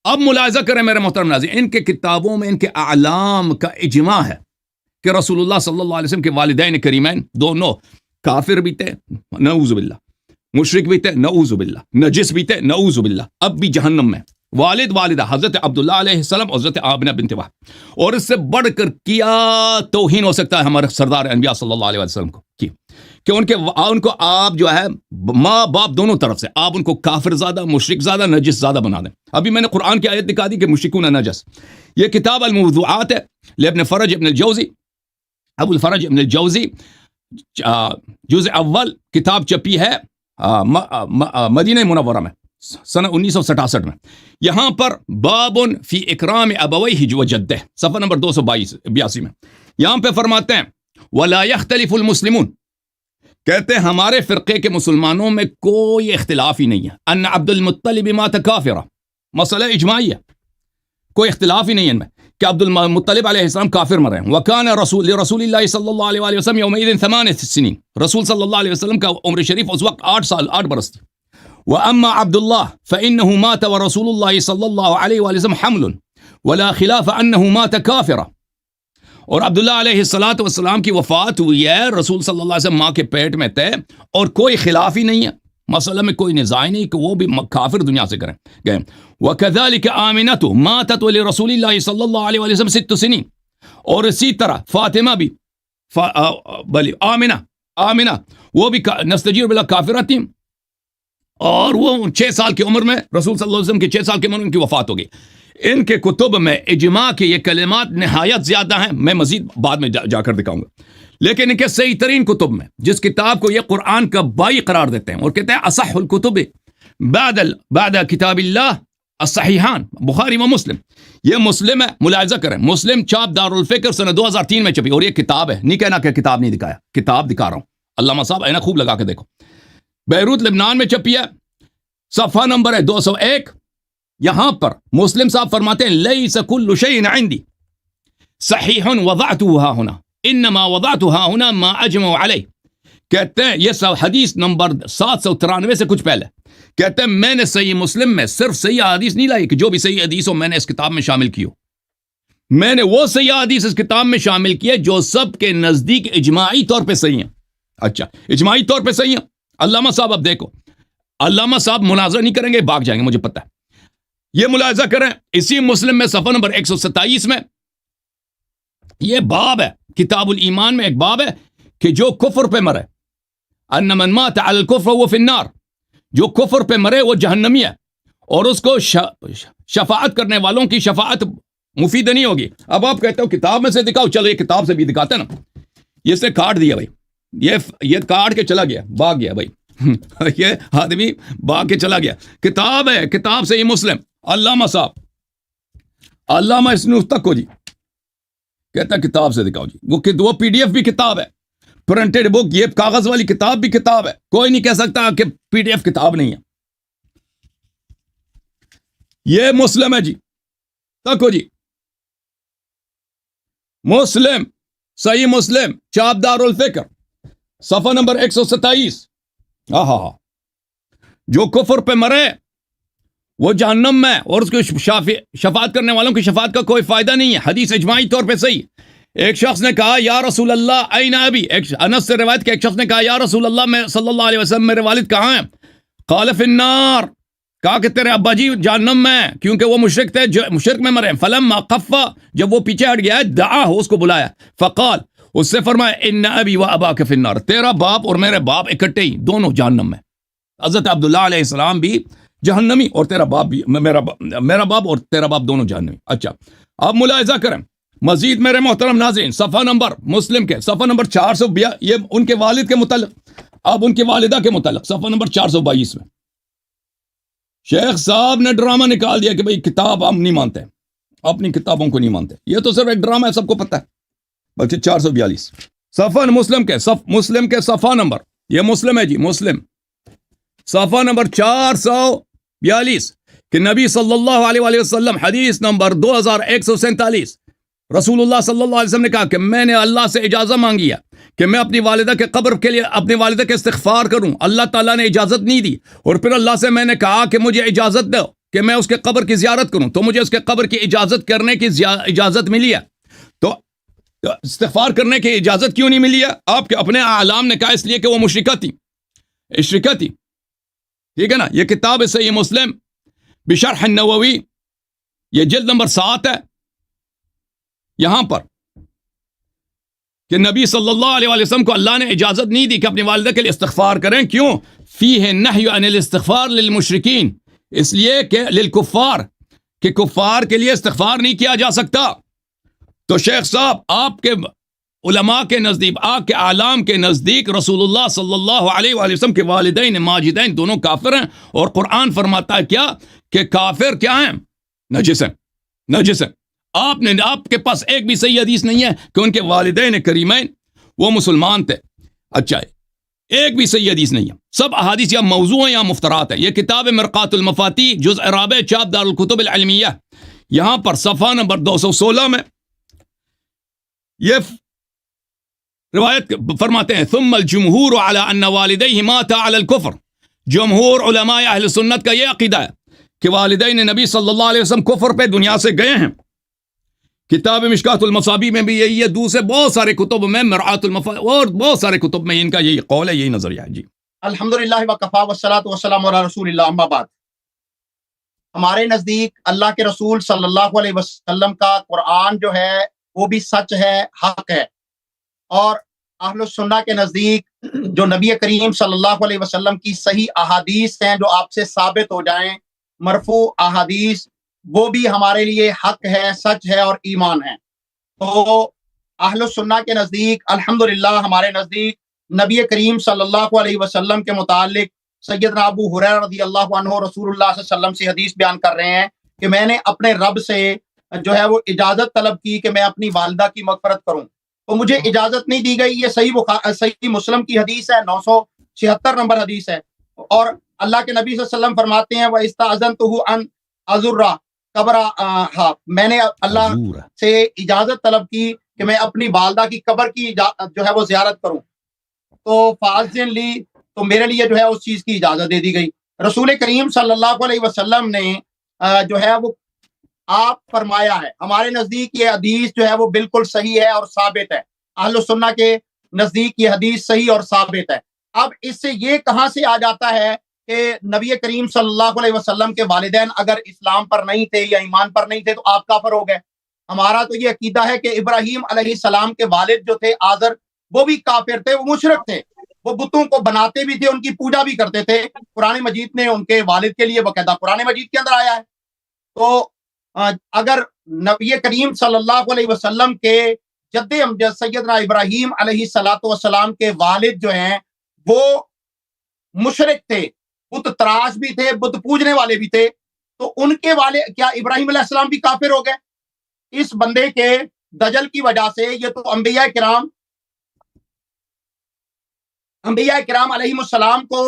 اب ملاحظہ کریں میرے محترم ناظرین، ان کے کتابوں میں ان کے اعلام کا اجماع ہے کہ رسول اللہ صلی اللہ علیہ وسلم کے والدین کریمین دونوں کافر بھی تھے، نعوذ باللہ، مشرک بھی تھے، نعوذ باللہ، نجس بھی تھے، نعوذ باللہ، اب بھی جہنم میں۔ والد والدہ حضرت عبداللہ علیہ السلام، حضرت آمنہ بنت وہب، اور اس سے بڑھ کر کیا توہین ہو سکتا ہے ہمارے سردار انبیاء صلی اللہ علیہ وسلم کو کہ ان کو آپ جو ہے ماں باپ دونوں طرف سے آپ ان کو کافر زیادہ، مشرک زیادہ، نجس زیادہ بنا دیں۔ ابھی میں نے قرآن کی آیت دکھا دی کہ مشرکون نجس۔ یہ کتاب الموضوعات ہے لابن فرج ابن الجوزی، ابو الفرج ابن الجوزی، جزء اول، کتاب چپی ہے مدینہ منورہ میں سنہ 1967 میں۔ یہاں پر بابن فی اکرام ابویہ و جدہ، صفحہ نمبر 282 میں یہاں پہ فرماتے ہیں ولا یختلف المسلمون، کہتے ہیں ہمارے فرقے کے مسلمانوں میں کوئی اختلاف ہی نہیں ہے، ان عبد المطلب مات کافرا، مسئلہ اجماعی ہے، کوئی اختلاف ہی نہیں ہے ان میں کہ عبد المطلب علیہ السلام کافر مرے ہیں۔ وکان رسول اللہ صلی اللہ علیہ وسلم یومئذ 8 سنین، رسول صلی اللہ علیہ وسلم کا عمر شریف اس وقت 8 برس تھی۔ وَأَمَّا عَبْدُ اللَّهِ فَإِنَّهُ مَاتَ وَرَسُولُ اللَّهِ صلی اللہ علیہ وسلم حمل ولا خلاف أنه مات كافرا، اور عبداللہ علیہ السلام کی وفات ہوئی ہے، رسول صلی اللہ علیہ وسلم ماں کے پیٹ میں تھے، اور کوئی خلاف ہی نہیں ہے، مسئلہ میں کوئی نزاع نہیں کہ وہ بھی کافر دنیا سے گئے۔ وَكَذَلِكَ آمِنَةُ مَاتَتْ وَلِرَسُولِ اللَّهِ صلی اللہ علیہ وسلم 6 سنین، اور اسی طرح فاطمہ بھی آمنہ وہ بھی نستجیر باللہ کافرہ تھیں، اور وہ 6 سال کی عمر میں رسول صلی اللہ علیہ وسلم کی 6 سال کی عمر میں ان کی وفات ہو گئی۔ ان کے کتب میں اجماع کے یہ کلمات نہایت زیادہ ہیں، میں مزید بعد میں جا کر دکھاؤں گا، لیکن ان کے صحیح ترین کتب میں جس کتاب کو یہ قرآن کا بائی قرار دیتے ہیں اور کہتے ہیں اصح الکتب بعد کتاب اللہ الصحیحان بخاری و مسلم، یہ مسلم ہے، ملاحظہ کریں، مسلم چاپ دارالفکر سنہ 2003 میں چھپی، اور یہ کتاب ہے، نہیں کہنا کہ کتاب نہیں دکھایا، کتاب دکھا رہا ہوں، علامہ صاحب اینا خوب لگا کے دیکھو، بیروت لبنان میں چھپی ہے، صفحہ نمبر ہے 201۔ یہاں پر مسلم صاحب فرماتے ہیں لیس کل شیء عندی صحیح وضعته ها هنا انما وضعته ها هنا ما اجمع علیہ، کہتے ہیں یہ سب حدیث نمبر 793 سے کچھ پہلے، کہتے ہیں میں نے صحیح مسلم میں صرف صحیح حدیث نہیں لائی کہ جو بھی صحیح حدیث ہو میں نے اس کتاب میں شامل کی ہو، میں نے وہ صحیح حدیث اس کتاب میں شامل کی ہے جو سب کے نزدیک اجماعی طور پہ صحیح ہیں۔ اچھا، اجماعی طور پہ صحیح ہیں۔ علامہ صاحب اب دیکھو، علامہ صاحب مناظرہ نہیں کریں گے، بھاگ جائیں گے، مجھے پتہ ہے، یہ ملاحظہ کریں، اسی مسلم میں صفحہ نمبر 127 میں یہ باب ہے، کتاب الایمان میں ایک باب ہے کہ جو کفر پہ مرے، ان من مات علی الکفر وہ فی النار، جو کفر پہ مرے وہ جہنمی ہے، اور اس کو شفاعت کرنے والوں کی شفاعت مفید نہیں ہوگی۔ اب آپ کہتے ہو کتاب میں سے دکھاؤ، چلو یہ کتاب سے بھی دکھاتے ہیں نا، یہ سے کاٹ دیا بھائی، یہ کاٹ کے چلا گیا، بھاگ گیا بھائی یہ آدمی بھاگ کے چلا گیا، کتاب ہے، کتاب سے ہی مسلم، علامہ صاحب، علامہ اسنوس تک کو جی کہتا ہے کتاب سے دکھاؤ جی، وہ پی ڈی ایف بھی کتاب ہے، پرنٹڈ بک، یہ کاغذ والی کتاب بھی کتاب ہے، کوئی نہیں کہہ سکتا کہ پی ڈی ایف کتاب نہیں ہے۔ یہ مسلم ہے جی، تک ہو جی، مسلم، صحیح مسلم، چاپ دار الفکر، صفحہ نمبر 127۔ جو کفر پہ مرے وہ جہنم میں، اور اس کو شفاعت کرنے والوں کی شفاعت کا کوئی فائدہ نہیں ہے، حدیث اجماعی طور پہ صحیح۔ ایک شخص نے کہا یا رسول اللہ این ابی، انس سے روایت کہ ایک شخص نے کہا یا رسول اللہ میں صلی اللہ علیہ وسلم میرے والد کہاں ہیں؟ قال فی النار، کہا کہ تیرے ابا جی جہنم میں، کیونکہ وہ مشرک تھے، مشرک میں مرے۔ فلما خفا، جب وہ پیچھے ہٹ گیا، دعا اس کو بلایا، فقال، اس سے فرمایا ان ابی و اباک فی النار، تیرا باپ اور میرے باپ اکٹھے ہی دونوں جہنم میں، حضرت عبداللہ علیہ السلام بھی جہنمی اور تیرا باپ بھی، میرا باپ اور تیرا باپ دونوں جہنمی۔ اچھا، اب ملاحظہ کریں مزید میرے محترم ناظرین، صفحہ نمبر مسلم کے صفحہ نمبر 400، یہ ان کے والد کے متعلق، اب ان کے والدہ کے متعلق صفحہ نمبر 422 میں شیخ صاحب نے ڈرامہ نکال دیا کہ بھئی کتاب ہم نہیں مانتے، اپنی کتابوں کو نہیں مانتے، یہ تو صرف ایک ڈرامہ ہے، سب کو پتہ ہے۔ بلکہ 442 صفحہ مسلم کے صفحہ نمبر، یہ مسلم ہے جی، مسلم صفحہ نمبر 442 کہ نبی صلی اللہ علیہ وسلم، حدیث نمبر 2147، رسول اللہ صلی اللہ علیہ وسلم نے کہا کہ میں نے اللہ سے اجازت مانگی ہے کہ میں اپنی والدہ کے قبر کے لیے اپنی والدہ کے استغفار کروں، اللہ تعالیٰ نے اجازت نہیں دی، اور پھر اللہ سے میں نے کہا کہ مجھے اجازت دو کہ میں اس کے قبر کی زیارت کروں تو مجھے اس کے قبر کی اجازت کرنے کی اجازت ملی ہے. تو استغفار کرنے کی اجازت کیوں نہیں ملی ہے؟ آپ کے اپنے اعلام نے کہا اس لیے کہ وہ مشرکہ تھی. ٹھیک ہے نا. یہ کتاب ہے صحیح مسلم بشرح النووی، یہ جلد نمبر 7 ہے. یہاں پر کہ نبی صلی اللہ علیہ وسلم کو اللہ نے اجازت نہیں دی کہ اپنی والدہ کے لیے استغفار کریں. کیوں؟ فیہ نہی عن الاستغفار للمشرکین، اس لیے کہ للکفار، کہ کفار کے لیے استغفار نہیں کیا جا سکتا. تو شیخ صاحب آپ کے علماء کے نزدیک، آپ کے اعلام کے نزدیک رسول اللہ صلی اللہ علیہ وآلہ وسلم کے والدین ماجدین دونوں کافر ہیں، اور قرآن فرماتا ہے کیا کہ کافر کیا ہیں؟ نجس ہیں. نجس ہیں. آپ کے پاس ایک بھی صحیح حدیث نہیں ہے کہ ان کے والدین کریمین وہ مسلمان تھے. اچھا، ایک بھی صحیح حدیث نہیں ہے. سب احادیث یا موضوع ہیں یا مفترات ہیں. یہ کتاب مرقات المفاتیح جزء رابع چاپ دار الکتب العلمیہ، یہاں پر صفحہ نمبر 216 میں یہ روایت فرماتے ہیں ثم الجمہور علی ان والدیہ ماتا علی الکفر. جمہور علماء اہل سنت کا یہ عقیدہ ہے کہ والدین نبی صلی اللہ علیہ وسلم کفر پہ دنیا سے گئے ہیں. کتاب مشکات المصابیح میں بھی یہی ہے، دوسرے بہت سارے کتب میں، مرآت المفاتیح اور بہت سارے کتب میں ان کا یہی قول ہے، یہی نظریہ ہے. جی الحمدللہ وکفا والصلاۃ والسلام علی رسول اللہ، اما بعد. ہمارے نزدیک اللہ کے رسول صلی اللہ علیہ وسلم کا قرآن جو ہے وہ بھی سچ ہے، حق ہے. اور اہل السنہ کے نزدیک جو نبی کریم صلی اللہ علیہ وسلم کی صحیح احادیث ہیں جو آپ سے ثابت ہو جائیں، مرفوع احادیث، وہ بھی ہمارے لیے حق ہے، سچ ہے اور ایمان ہے. تو اہل السنہ کے نزدیک الحمدللہ ہمارے نزدیک نبی کریم صلی اللہ علیہ وسلم کے متعلق سیدنا ابو ہریرہ رضی اللہ عنہ رسول اللہ صلی اللہ علیہ وسلم سے حدیث بیان کر رہے ہیں کہ میں نے اپنے رب سے جو ہے وہ اجازت طلب کی کہ میں اپنی والدہ کی مغفرت کروں، تو مجھے اجازت نہیں دی گئی. یہ صحیح مسلم کی حدیث ہے، 976 نمبر حدیث ہے. اور اللہ کے نبی صلی اللہ علیہ وسلم فرماتے ہیں وَإِسْتَأْذَنْتُهُ أَنْ أَزُرَّ قَبْرَهَا، میں نے اللہ سے اجازت طلب کی کہ میں اپنی والدہ کی قبر کی جو ہے وہ زیارت کروں، تو فَأَذِّن لِي، تو میرے لیے جو ہے اس چیز کی اجازت دے دی گئی. رسول کریم صلی اللہ علیہ وسلم نے جو ہے وہ آپ فرمایا ہے. ہمارے نزدیک یہ حدیث جو ہے وہ بالکل صحیح ہے اور ثابت ہے. اہل السنہ کے نزدیک یہ حدیث صحیح اور ثابت ہے. اب اس سے یہ کہاں سے آ جاتا ہے کہ نبی کریم صلی اللہ علیہ وسلم کے والدین اگر اسلام پر نہیں تھے یا ایمان پر نہیں تھے تو آپ کافر ہو گئے؟ ہمارا تو یہ عقیدہ ہے کہ ابراہیم علیہ السلام کے والد جو تھے آزر، وہ بھی کافر تھے، وہ مشرک تھے، وہ بتوں کو بناتے بھی تھے، ان کی پوجا بھی کرتے تھے. قرآن مجید نے ان کے والد کے لیے باقاعدہ قرآن مجید کے اندر آیا ہے. تو اگر نبی کریم صلی اللہ علیہ وسلم کے جد امجد سیدنا ابراہیم علیہ السلام کے والد جو ہیں وہ مشرک تھے، بت تراش بھی تھے، بت پوجنے والے بھی تھے، تو ان کے والد کیا ابراہیم علیہ السلام بھی کافر ہو گئے؟ اس بندے کے دجل کی وجہ سے یہ تو انبیاء کرام علیہ السلام کو،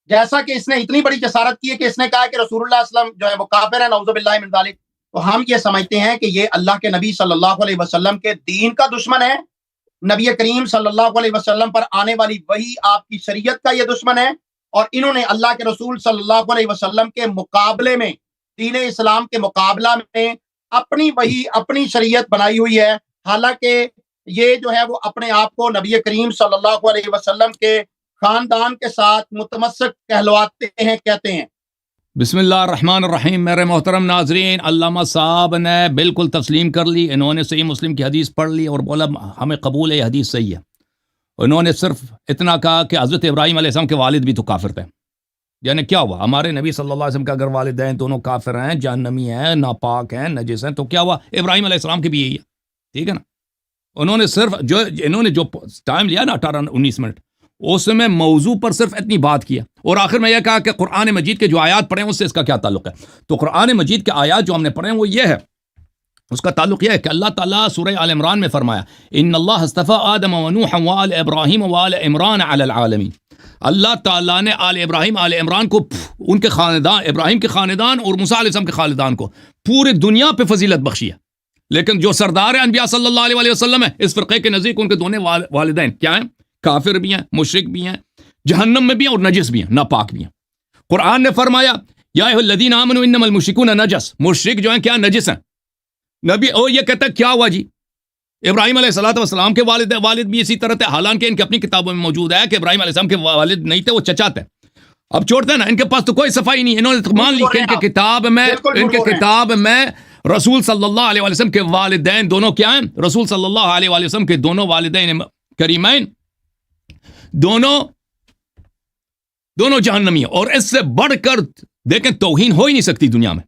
جیسا کہ اس نے اتنی بڑی جسارت کی ہے کہ اس نے کہا کہ رسول اللہ صلی اللہ علیہ وسلم جو ہے وہ کافر ہے، نعوذ باللہ من ذالک، تو ہم یہ سمجھتے ہیں کہ یہ اللہ کے نبی صلی اللہ علیہ وسلم کے دین کا دشمن ہے. نبی کریم صلی اللہ علیہ وسلم پر آنے والی وحی، آپ کی شریعت کا یہ دشمن ہے، اور انہوں نے اللہ کے رسول صلی اللہ علیہ وسلم کے مقابلے میں، دین اسلام کے مقابلہ میں اپنی وحی، اپنی شریعت بنائی ہوئی ہے. حالانکہ یہ جو ہے وہ اپنے آپ کو نبی کریم صلی اللہ علیہ وسلم کے خاندان کے ساتھ متمسک کہلواتے ہیں، کہتے ہیں. بسم اللہ الرحمن الرحیم. میرے محترم ناظرین، علامہ صاحب نے بالکل تسلیم کر لی، انہوں نے صحیح مسلم کی حدیث پڑھ لی اور بولا ہمیں قبول ہے، یہ حدیث صحیح ہے. انہوں نے صرف اتنا کہا کہ حضرت ابراہیم علیہ السلام کے والد بھی تو کافر تھے. یعنی کیا ہوا؟ ہمارے نبی صلی اللہ علیہ وسلم کے اگر والدین دونوں کافر ہیں، جہنمی ہیں، ناپاک ہیں، نجس ہیں، تو کیا ہوا؟ ابراہیم علیہ السلام کے بھی یہی ہے. ٹھیک ہے نا. انہوں نے جو ٹائم لیا نا 18-19 منٹ، اس میں موضوع پر صرف اتنی بات کیا، اور آخر میں یہ کہا کہ قرآن مجید کے جو آیات پڑھے ہیں اس سے اس کا کیا تعلق ہے. تو قرآن مجید کے آیات جو ہم نے پڑھے ہیں وہ یہ ہے، اس کا تعلق یہ ہے کہ اللہ تعالیٰ سورہ آل عمران میں فرمایا ان اللہ اصطفیٰ آدم و نوح وآل ابراہیم وآل عمران علی العالمین. اللہ تعالیٰ نے آل ابراہیم، آل عمران کو، ان کے خاندان، ابراہیم کے خاندان اور موسیٰ علیہ السلام کے خاندان کو پورے دنیا پہ فضیلت بخشی ہے. لیکن جو سردار انبیاء صلی اللہ علیہ وسلم ہے، اس فرقے کے نزدیک ان کے دونوں والدین کیا ہیں؟ کافر بھی ہیں، مشرک بھی ہیں، جہنم میں بھی ہیں اور نجس بھی ہیں، ناپاک بھی ہیں. قرآن نے فرمایا یا ایھا الذین آمنوا انما المشرکون نجس، مشرک جو ہیں کیا نجس ہیں. نبی اور یہ کہتا ہے کیا ہوا جی؟ ابراہیم علیہ السلام کے والد بھی اسی طرح تھے، حالانکہ ان کی اپنی کتابوں میں موجود ہے کہ ابراہیم علیہ السلام کے والد نہیں تھے، وہ چچا تھے. اب چھوڑتے ہیں نا، ان کے پاس تو کوئی صفائی نہیں. انہوں نے مان لی کہ ان کے کتاب میں رسول صلی اللہ علیہ وسلم کے والدین دونوں کیا ہیں؟ رسول صلی اللہ علیہ وسلم کے دونوں والدین کریمین دونوں جہنمی ہیں. اور اس سے بڑھ کر دیکھیں توہین ہو ہی نہیں سکتی دنیا میں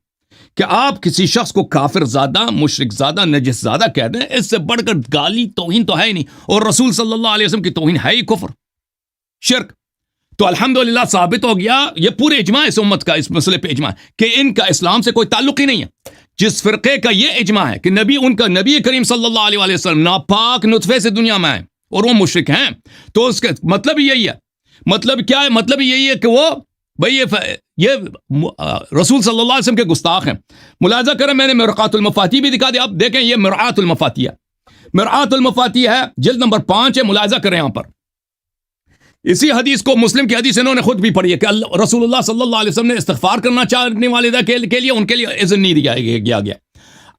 کہ آپ کسی شخص کو کافر زادہ، مشرک زادہ، نجس زادہ کہہ دیں. اس سے بڑھ کر گالی توہین تو ہے ہی نہیں. اور رسول صلی اللہ علیہ وسلم کی توہین ہے ہی کفر، شرک. تو الحمدللہ ثابت ہو گیا، یہ پورے اجماع اس امت کا اس مسئلے پہ اجماع ہے کہ ان کا اسلام سے کوئی تعلق ہی نہیں ہے. جس فرقے کا یہ اجماع ہے کہ نبی کریم صلی اللہ علیہ وسلم ناپاک نطفے سے دنیا میں آئے اور وہ مشرک ہیں، تو اس کا مطلب یہی ہے. مطلب کیا ہے؟ مطلب یہی ہے کہ وہ بھئی یہ رسول صلی اللہ علیہ وسلم کے گستاخ ہیں. ملاحظہ کریں، میں نے مرقات المفاتیح بھی دکھا دیا. اب دیکھیں یہ مرقات المفاتیح ہے. مرقات المفاتیح ہے، جلد نمبر 5 ہے. ملاحظہ کریں یہاں پر اسی حدیث کو، مسلم کی حدیث انہوں نے خود بھی پڑھی ہے کہ رسول اللہ صلی اللہ علیہ وسلم نے استغفار کرنا چاہنے والے کے لیے ان کے لیے اذن نہیں دیا گیا.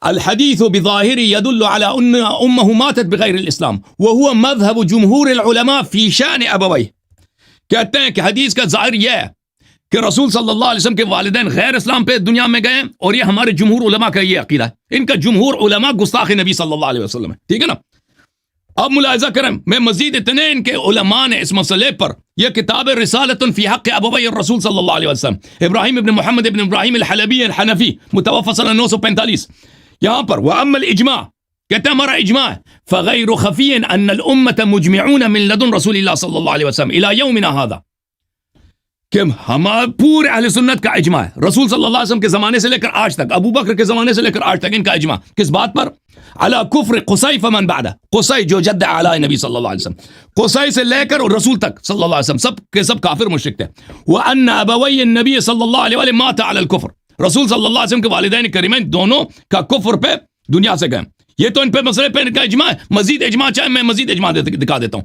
الحدیث بظاہر يدل على ان امه ماتت بغیر الاسلام وهو مذهب جمهور العلماء في شأن ابويه. کہتے ہیں کہ حدیث کا ظاہر یہ ہے کہ رسول صلی اللہ علیہ وسلم کے والدین غیر اسلام پہ دنیا میں گئے، اور یہ ہمارے جمہور علماء کا یہ عقیدہ ہے. ان کا جمہور علماء گستاخ نبی صلی اللہ علیہ وسلم ہے. ٹھیک ہے نا؟ اب ملاحظہ کریں، میں مزید اتنے ان کے علماء نے اس مسئلے پر یہ کتاب رسالۃ فی حق ابوی الرسول صلی اللہ علیہ وسلم، ابراہیم ابن محمد ابن ابراہیم الحلبی الحنفی، متوفی سنہ 945. یہاں پر وَأَمَّا الْإِجْمَاعُ، کہتے ہیں ہمارا اجماع ہے، فَغَيْرُ خَفِيٍّ أَنَّ الْأُمَّةَ مُجْمِعُونَ مِن لَدُنْ رسول اللہ صلی اللہ علیہ وسلم إِلَى يَوْمِنَا هَذَا، کہ ہمارا پورے اہل سنت کا اجماع ہے، رسول صلی اللہ علیہ وسلم کے زمانے سے لے کر آج تک، ابو بکر کے زمانے سے لے کر آج تک ان کا اجماع. کس بات پر؟ علی کفر قصی فمن بعدہ، قصی جو جد اعلی نبی صلی اللہ علیہ وسلم، قصی سے لے کر رسول تک صلی اللہ علیہ وسلم سب کے سب کافر مشرک تھے. وان ابوی النبی صلی اللہ علیہ وسلم مات علی الکفر، رسول صلی اللہ علیہ وسلم کے والدین کریمین دونوں کا کفر پہ دنیا سے گئے. یہ تو ان پہ مسئلے پہ ان کا اجماع ہے. مزید اجماع چاہے میں مزید اجماع دکھا دیتا ہوں.